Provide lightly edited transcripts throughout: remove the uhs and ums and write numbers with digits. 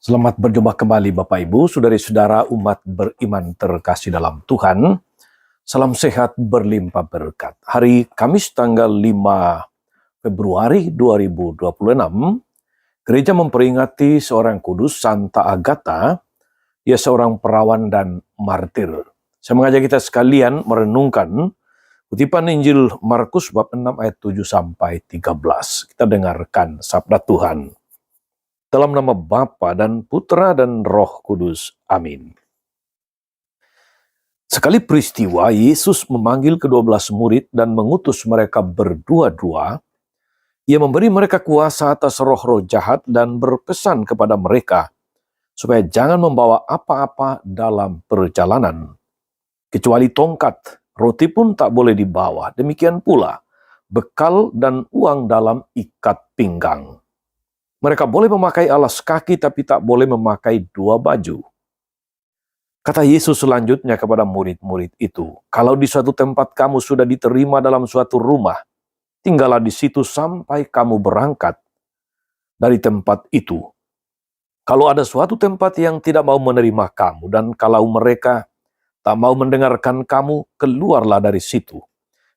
Selamat berjumpa kembali Bapak Ibu, saudari-saudara umat beriman terkasih dalam Tuhan. Salam sehat berlimpah berkat. Hari Kamis tanggal 5 Februari 2026, gereja memperingati seorang kudus, Santa Agatha. Ia seorang perawan dan martir. Saya mengajak kita sekalian merenungkan kutipan Injil Markus bab 6 ayat 7 sampai 13. Kita dengarkan sabda Tuhan. Dalam nama Bapa dan Putra dan Roh Kudus. Amin. Sekali peristiwa, Yesus memanggil ke-12 murid dan mengutus mereka berdua-dua. Ia memberi mereka kuasa atas roh-roh jahat dan berpesan kepada mereka supaya jangan membawa apa-apa dalam perjalanan. Kecuali tongkat, roti pun tak boleh dibawa. Demikian pula bekal dan uang dalam ikat pinggang. Mereka boleh memakai alas kaki, tapi tak boleh memakai dua baju. Kata Yesus selanjutnya kepada murid-murid itu, kalau di suatu tempat kamu sudah diterima dalam suatu rumah, tinggallah di situ sampai kamu berangkat dari tempat itu. Kalau ada suatu tempat yang tidak mau menerima kamu, dan kalau mereka tak mau mendengarkan kamu, keluarlah dari situ,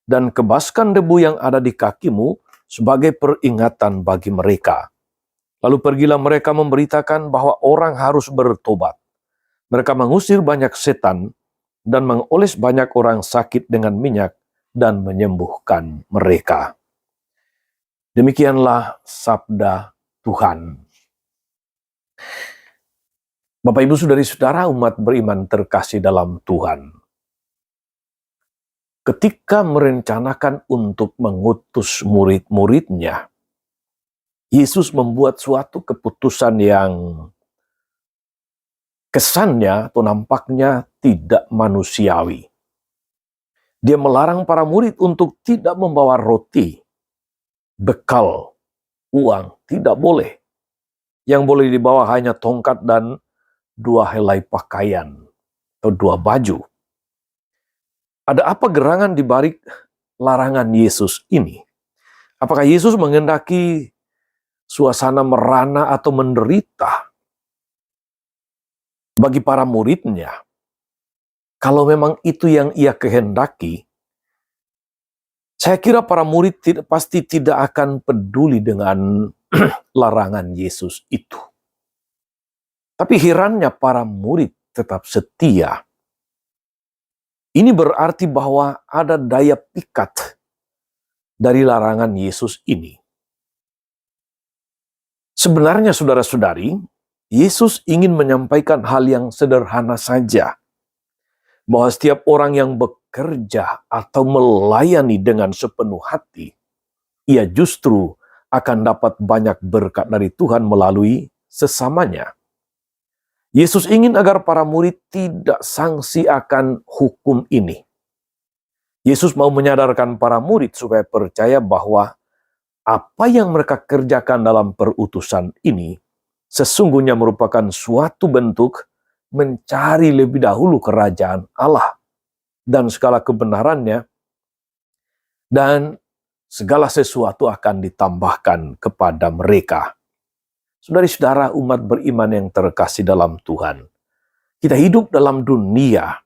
dan kebaskan debu yang ada di kakimu sebagai peringatan bagi mereka. Lalu pergilah mereka memberitakan bahwa orang harus bertobat. Mereka mengusir banyak setan dan mengoles banyak orang sakit dengan minyak dan menyembuhkan mereka. Demikianlah sabda Tuhan. Bapak Ibu saudari-saudara umat beriman terkasih dalam Tuhan. Ketika merencanakan untuk mengutus murid-muridnya, Yesus membuat suatu keputusan yang kesannya atau nampaknya tidak manusiawi. Dia melarang para murid untuk tidak membawa roti, bekal, uang, tidak boleh. Yang boleh dibawa hanya tongkat dan dua helai pakaian atau dua baju. Ada apa gerangan di balik larangan Yesus ini? Apakah Yesus menghendaki suasana merana atau menderita bagi para muridnya? Kalau memang itu yang ia kehendaki, saya kira para murid pasti tidak akan peduli dengan larangan Yesus itu. Tapi herannya para murid tetap setia. Ini berarti bahwa ada daya pikat dari larangan Yesus ini. Sebenarnya saudara-saudari, Yesus ingin menyampaikan hal yang sederhana saja. Bahwa setiap orang yang bekerja atau melayani dengan sepenuh hati, ia justru akan dapat banyak berkat dari Tuhan melalui sesamanya. Yesus ingin agar para murid tidak sangsi akan hukum ini. Yesus mau menyadarkan para murid supaya percaya bahwa apa yang mereka kerjakan dalam perutusan ini sesungguhnya merupakan suatu bentuk mencari lebih dahulu kerajaan Allah dan segala kebenarannya, dan segala sesuatu akan ditambahkan kepada mereka. Saudari-saudara umat beriman yang terkasih dalam Tuhan, kita hidup dalam dunia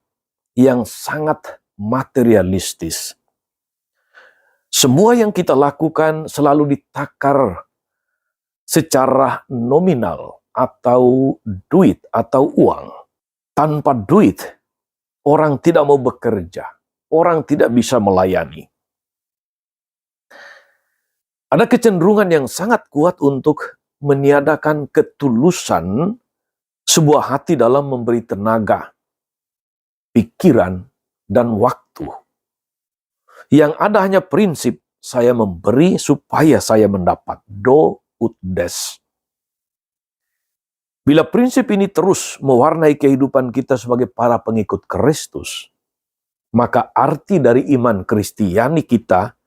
yang sangat materialistis. Semua yang kita lakukan selalu ditakar secara nominal atau duit atau uang. Tanpa duit, orang tidak mau bekerja, orang tidak bisa melayani. Ada kecenderungan yang sangat kuat untuk meniadakan ketulusan sebuah hati dalam memberi tenaga, pikiran, dan waktu. Yang ada hanya prinsip, saya memberi supaya saya mendapat. Do ut des. Bila prinsip ini terus mewarnai kehidupan kita sebagai para pengikut Kristus, maka arti dari iman Kristiani kita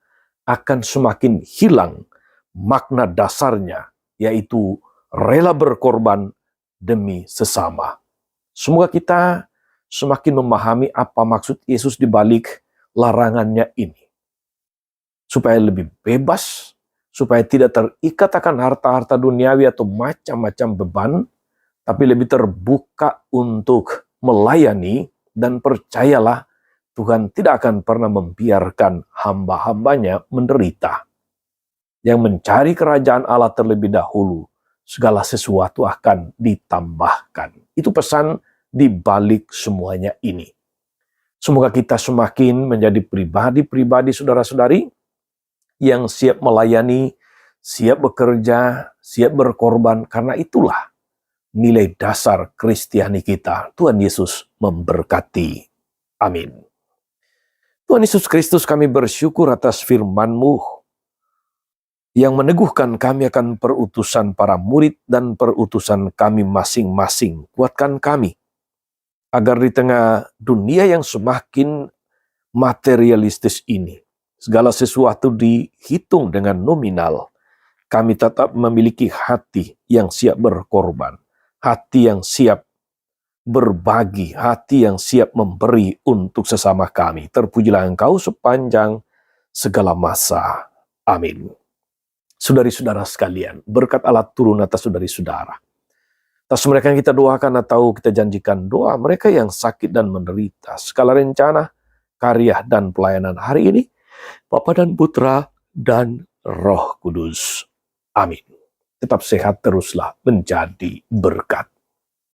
akan semakin hilang makna dasarnya, yaitu rela berkorban demi sesama. Semoga kita semakin memahami apa maksud Yesus di balik larangannya ini. Supaya lebih bebas, supaya tidak terikat akan harta-harta duniawi atau macam-macam beban, tapi lebih terbuka untuk melayani, dan percayalah Tuhan tidak akan pernah membiarkan hamba-hambanya menderita. Yang mencari kerajaan Allah terlebih dahulu, segala sesuatu akan ditambahkan. Itu pesan di balik semuanya ini. Semoga kita semakin menjadi pribadi-pribadi saudara-saudari yang siap melayani, siap bekerja, siap berkorban, karena itulah nilai dasar Kristiani kita. Tuhan Yesus memberkati. Amin. Tuhan Yesus Kristus, kami bersyukur atas firman-Mu yang meneguhkan kami akan perutusan para murid dan perutusan kami masing-masing. Kuatkan kami, agar di tengah dunia yang semakin materialistis ini, segala sesuatu dihitung dengan nominal, kami tetap memiliki hati yang siap berkorban, hati yang siap berbagi, hati yang siap memberi untuk sesama kami. Terpujilah Engkau sepanjang segala masa. Amin. Saudari-saudara sekalian, berkat Allah turun atas saudari-saudara. Atas mereka yang kita doakan atau kita janjikan doa, mereka yang sakit dan menderita, segala rencana, karya, dan pelayanan hari ini, Bapa dan Putra dan Roh Kudus. Amin. Tetap sehat teruslah menjadi berkat.